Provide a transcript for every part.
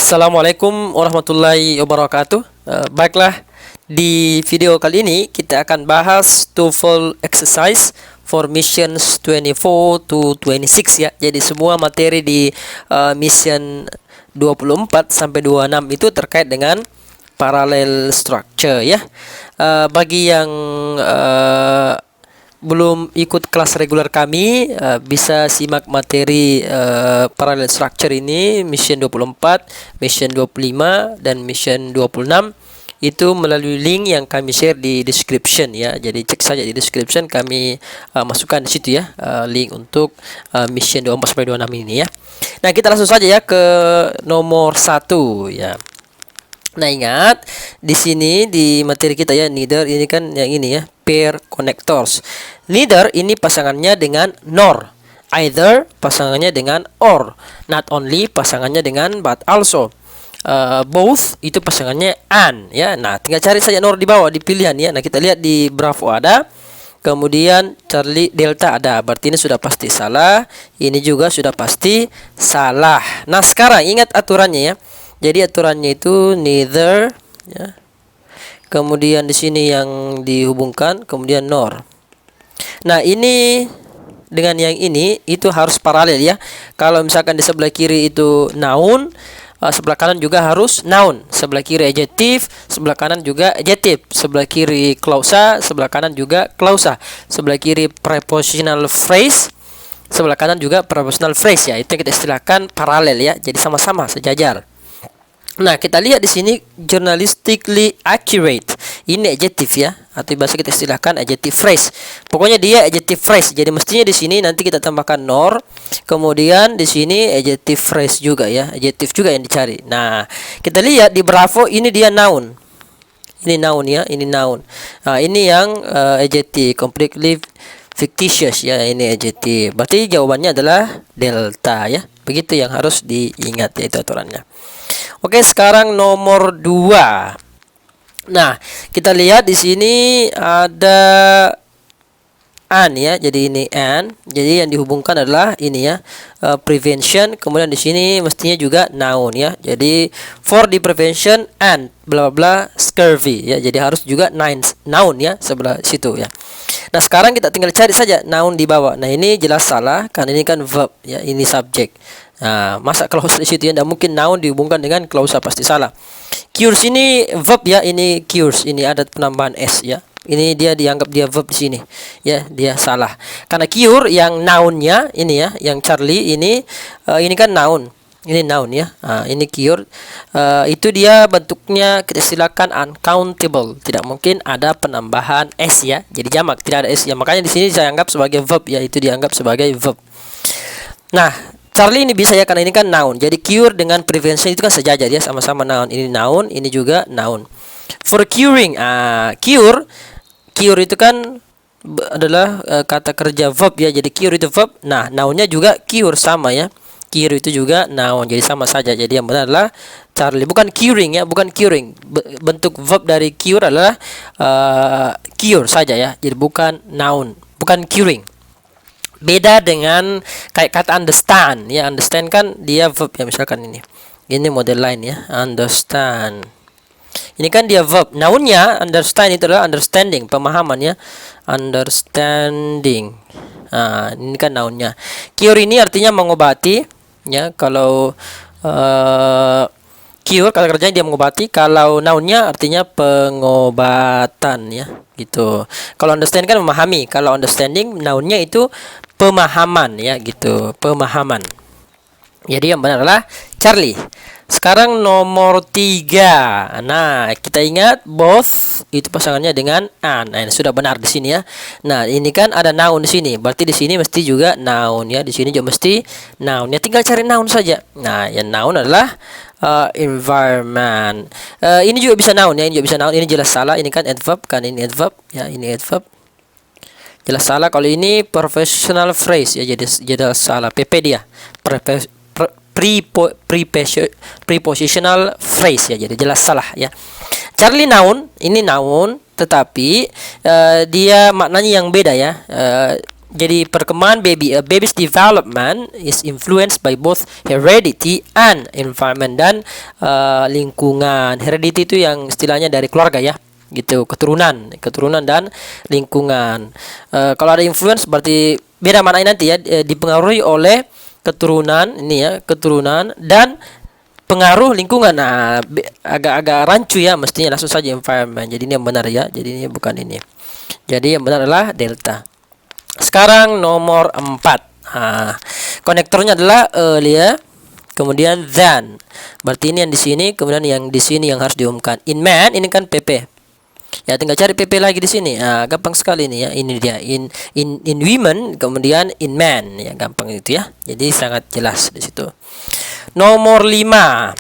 Assalamualaikum warahmatullahi wabarakatuh. Baiklah, di video kali ini kita akan bahas TOEFL exercise for missions 24 to 26 ya. Jadi semua materi di mission 24 sampai 26 itu terkait dengan parallel structure ya. Bagi yang belum ikut kelas reguler kami, bisa simak materi parallel structure ini mission 24, mission 25 dan mission 26 itu melalui link yang kami share di description ya. Jadi cek saja di description, kami masukkan di situ ya, link untuk mission 24 sampai 26 ini ya. Nah, kita langsung saja ya ke nomor 1 ya. Nah, ingat di sini di materi kita ya, neither ini kan yang ini ya, pair connectors. Neither ini pasangannya dengan nor, either pasangannya dengan or, not only pasangannya dengan but also, both itu pasangannya and ya. Nah, tinggal cari saja nor di bawah di pilihan ya. Nah, kita lihat di Bravo ada, kemudian Charlie Delta ada, berarti ini sudah pasti salah, ini juga sudah pasti salah. Nah, sekarang ingat aturannya ya. Jadi aturannya itu neither ya. Kemudian di sini yang dihubungkan, kemudian nor. Nah, ini dengan yang ini itu harus paralel ya. Kalau misalkan di sebelah kiri itu noun, sebelah kanan juga harus noun. Sebelah kiri adjective, sebelah kanan juga adjective. Sebelah kiri clausa, sebelah kanan juga clausa. Sebelah kiri prepositional phrase, sebelah kanan juga prepositional phrase ya. Itu yang kita istilahkan paralel ya. Jadi sama-sama sejajar. Nah, kita lihat di sini journalistically accurate. Ini adjective ya, atau bahasa kita istilahkan adjective phrase. Pokoknya dia adjective phrase. Jadi mestinya di sini nanti kita tambahkan nor, kemudian di sini adjective phrase juga ya, adjective juga yang dicari. Nah, kita lihat di Bravo ini dia noun. Ini noun ya, ini noun. Nah, ini yang adjective, completely fictitious ya, ini adjective. Berarti jawabannya adalah delta ya. Begitu yang harus diingat ya, itu aturannya. Oke, sekarang nomor 2. Nah, kita lihat di sini ada an ya. Jadi ini an. Jadi yang dihubungkan adalah ini ya, prevention. Kemudian di sini mestinya juga noun ya. Jadi for the prevention and bla bla scurvy ya. Jadi harus juga noun ya sebelah situ ya. Nah, sekarang kita tinggal cari saja noun di bawah. Nah, ini jelas salah karena ini kan verb ya, ini subjek. Nah, masa clause di situ ya, tidak mungkin noun dihubungkan dengan clause, pasti salah. Cures ini verb ya, ini cures, ini ada penambahan s ya. Ini dia dianggap dia verb di sini. Ya, dia salah. Karena cure yang nounnya ini ya, yang Charlie ini kan noun. Ini noun ya. Nah, ini cure itu dia bentuknya kita istilahkan uncountable. Tidak mungkin ada penambahan s ya. Jadi jamak, tidak ada s ya. Makanya di sini saya anggap sebagai verb ya, itu dianggap sebagai verb. Nah, Charlie ini bisa ya karena ini kan noun. Jadi cure dengan prevention itu kan sejajar ya, sama-sama noun. Ini noun, ini juga noun. For curing, cure itu kan adalah kata kerja verb ya. Jadi cure itu verb. Nah, nounnya juga cure sama ya. Cure itu juga noun. Jadi sama saja. Jadi yang benar adalah Charlie, bukan curing ya, bukan curing. Bentuk verb dari cure adalah cure saja ya. Jadi bukan noun, bukan curing. Beda dengan kayak kata understand ya. Understand kan dia verb ya, misalkan ini model lain ya, understand. Ini kan dia verb. Nounnya understand itu adalah understanding, pemahaman ya, understanding. Nah, ini kan nounnya. Cure ini artinya mengobati ya. Kalau cure kata kerjanya dia mengobati. Kalau nounnya artinya pengobatan ya, gitu. Kalau understand kan memahami. Kalau understanding nounnya itu pemahaman ya, gitu, pemahaman. Jadi yang benar adalah Charlie. Sekarang nomor 3. Nah, kita ingat both itu pasangannya dengan an. Nah, ini sudah benar di sini ya. Nah, ini kan ada noun di sini. Berarti di sini mesti juga noun ya. Di sini juga mesti noun. Ya, tinggal cari noun saja. Nah, yang noun adalah environment. Ini juga bisa noun ya, ini juga bisa noun. Ini jelas salah. Ini kan adverb kan, ini adverb ya, ini adverb. Jelas salah. Kalau ini professional phrase ya, jadi jelas salah. PP dia prepositional phrase ya, jadi jelas salah ya. Charlie noun, ini noun, tetapi dia maknanya yang beda ya. Jadi perkembangan a baby's development is influenced by both heredity and environment, dan lingkungan. Heredity itu yang istilahnya dari keluarga ya, gitu, keturunan dan lingkungan. Kalau ada influence berarti beda maknanya nanti ya, dipengaruhi oleh keturunan ini ya, keturunan dan pengaruh lingkungan. Nah, agak-agak rancu ya, mestinya langsung saja environment. Jadi ini yang benar ya. Jadi ini bukan ini. Jadi yang benar adalah delta. Sekarang nomor 4. Nah, konektornya adalah early ya. Kemudian than. Berarti ini yang di sini, kemudian yang di sini yang harus diumumkan. In man ini kan PP. Ya, tinggal cari PP lagi di sini. Nah, gampang sekali nih ya. Ini dia in women, kemudian in man. Ya, gampang itu ya. Jadi sangat jelas di situ. Nomor 5.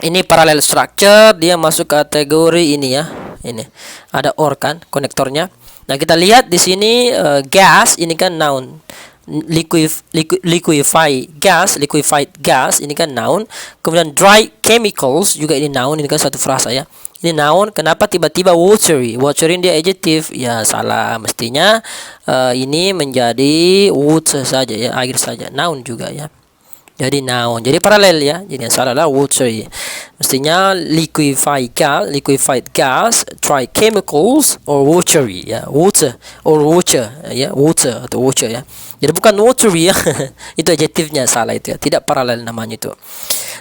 Ini parallel structure, dia masuk kategori ini ya. Ini. Ada or kan konektornya. Nah, kita lihat di sini gas ini kan noun. Liquefied gas ini kan noun. Kemudian dry chemicals juga ini noun, ini kan satu frasa ya. Ini noun. Kenapa tiba-tiba watery? Watery dia adjective. Ya salah, mestinya ini menjadi water saja ya, air saja. Noun juga ya. Jadi noun. Jadi paralel ya. Jadi yang salah adalah watery. Mestinya liquefied gas, dry chemicals, or watery ya. Water or water ya, water atau water ya. Jadi bukan watery ya. Itu adjektifnya salah itu ya. Tidak paralel namanya itu.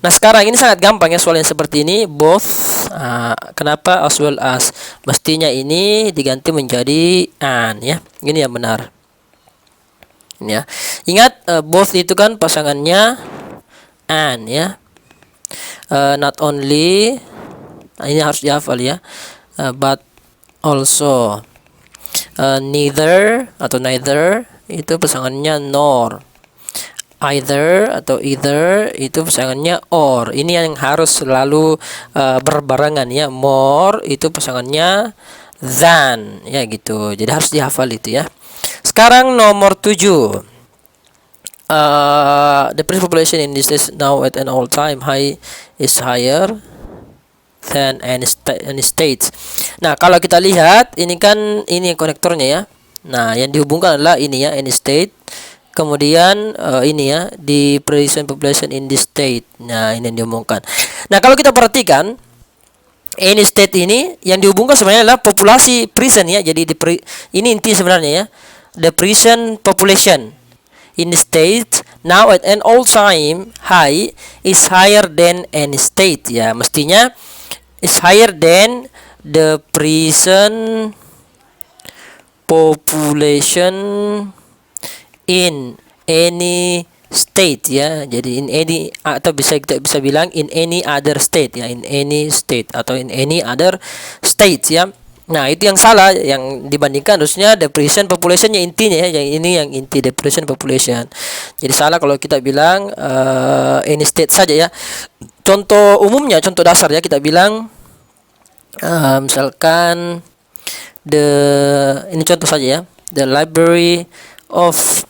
Nah, sekarang ini sangat gampang ya soal yang seperti ini. Both. Kenapa as well as? Mestinya ini diganti menjadi and ya. Ini yang benar. Ya. Ingat both itu kan pasangannya and ya. Not only ini harus dihafal ya. But also neither atau neither itu pasangannya nor. Either atau either itu pasangannya or. Ini yang harus selalu berbarengan ya. More itu pasangannya than ya gitu. Jadi harus dihafal itu ya. Sekarang nomor 7. The present population in this is now at an all-time high is higher than any state. Nah, kalau kita lihat ini kan ini konektornya ya. Nah, yang dihubungkan adalah ini ya, any state. Kemudian ini ya, di present population in this state. Nah, ini yang dihubungkan. Nah, kalau kita perhatikan any state ini yang dihubungkan sebenarnya adalah populasi present ya. Jadi ini inti sebenarnya ya. The present population in the state now at an all-time high is higher than any state ya. Mestinya is higher than the present population in any state ya. Jadi in any, atau kita bisa bilang in any other state ya, in any state atau in any other state ya. Nah, itu yang salah, yang dibandingkan harusnya the present populationnya intinya ya, yang ini yang inti the present population. Jadi salah kalau kita bilang any state saja ya. Contoh umumnya, contoh dasar ya, kita bilang misalkan ini contoh saja ya, the library of,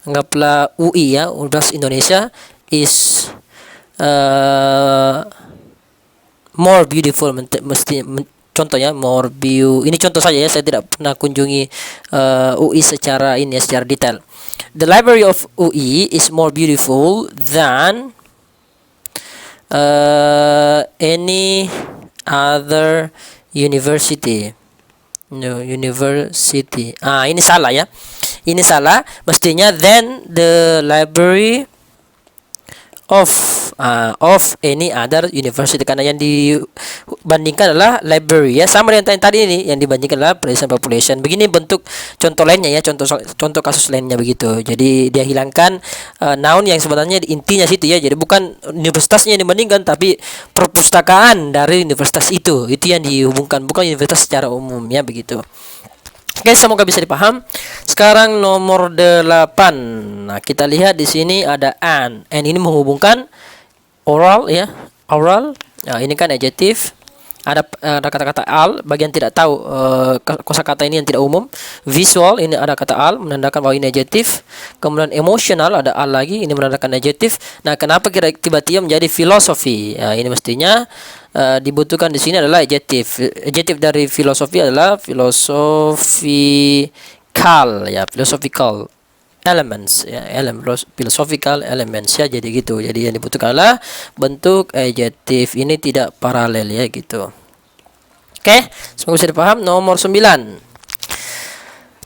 anggaplah UI ya, Universitas Indonesia is more beautiful. Contoh ya, more view. Ini contoh saja ya, saya tidak pernah kunjungi UI secara ini ya, secara detail. The library of UI is more beautiful than any other university. No, university. Ini salah ya. Ini salah. Mestinya then the library of any other university, karena yang dibandingkan adalah library ya, sama dengan tadi ini yang dibandingkan adalah present population. Begini bentuk contoh lainnya ya, contoh kasus lainnya begitu. Jadi dia hilangkan noun yang sebenarnya intinya situ ya. Jadi bukan universitasnya yang dibandingkan, tapi perpustakaan dari universitas itu yang dihubungkan, bukan universitas secara umum ya begitu. Oke, semoga bisa dipaham. Sekarang nomor 8. Nah, kita lihat di sini ada and. And ini menghubungkan oral ya, oral. Nah, ini kan adjektif. Ada kata-kata al, bagian tidak tahu kosakata ini yang tidak umum. Visual, ini ada kata al menandakan bahwa ini adjektif. Kemudian emotional, ada al lagi, ini menandakan adjektif. Nah, kenapa kira tiba-tiba menjadi filosofi? Nah, ini mestinya dibutuhkan di sini adalah adjektif. Adjektif dari filosofi adalah philosophical philosophical ya, philosophical elements ya, philosophical elements ya. Jadi gitu. Jadi yang dibutuhkan adalah bentuk adjektif ini tidak paralel ya gitu. Oke, semoga bisa dipaham. Nomor 9.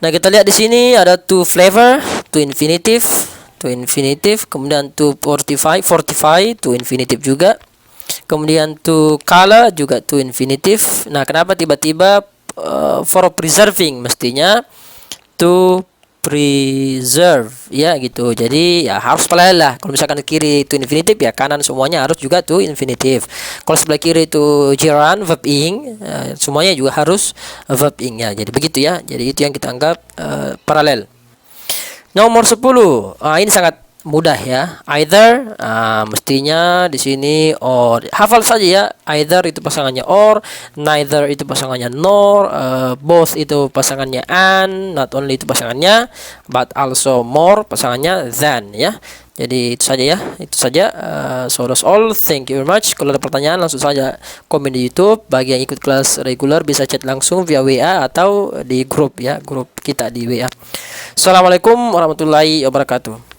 Nah, kita lihat di sini ada to flavor, to infinitive, kemudian to fortify, to infinitive juga. Kemudian to color juga to infinitive. Nah, kenapa tiba-tiba for preserving, mestinya to preserve ya gitu. Jadi ya harus paralel lah. Kalau misalkan kiri to infinitive ya kanan semuanya harus juga to infinitive. Kalau sebelah kiri itu gerund verb ing, semuanya juga harus verb ing ya. Jadi begitu ya. Jadi itu yang kita anggap paralel. Nomor 10. Ini sangat mudah ya. Either mestinya di sini or. Hafal saja ya. Either itu pasangannya or, neither itu pasangannya nor, both itu pasangannya and, not only itu pasangannya but also more pasangannya than ya. Jadi itu saja ya. Itu saja. So that's all. Thank you very much. Kalau ada pertanyaan langsung saja komen di YouTube. Bagi yang ikut kelas reguler bisa chat langsung via WA atau di grup ya, grup kita di WA. Assalamualaikum warahmatullahi wabarakatuh.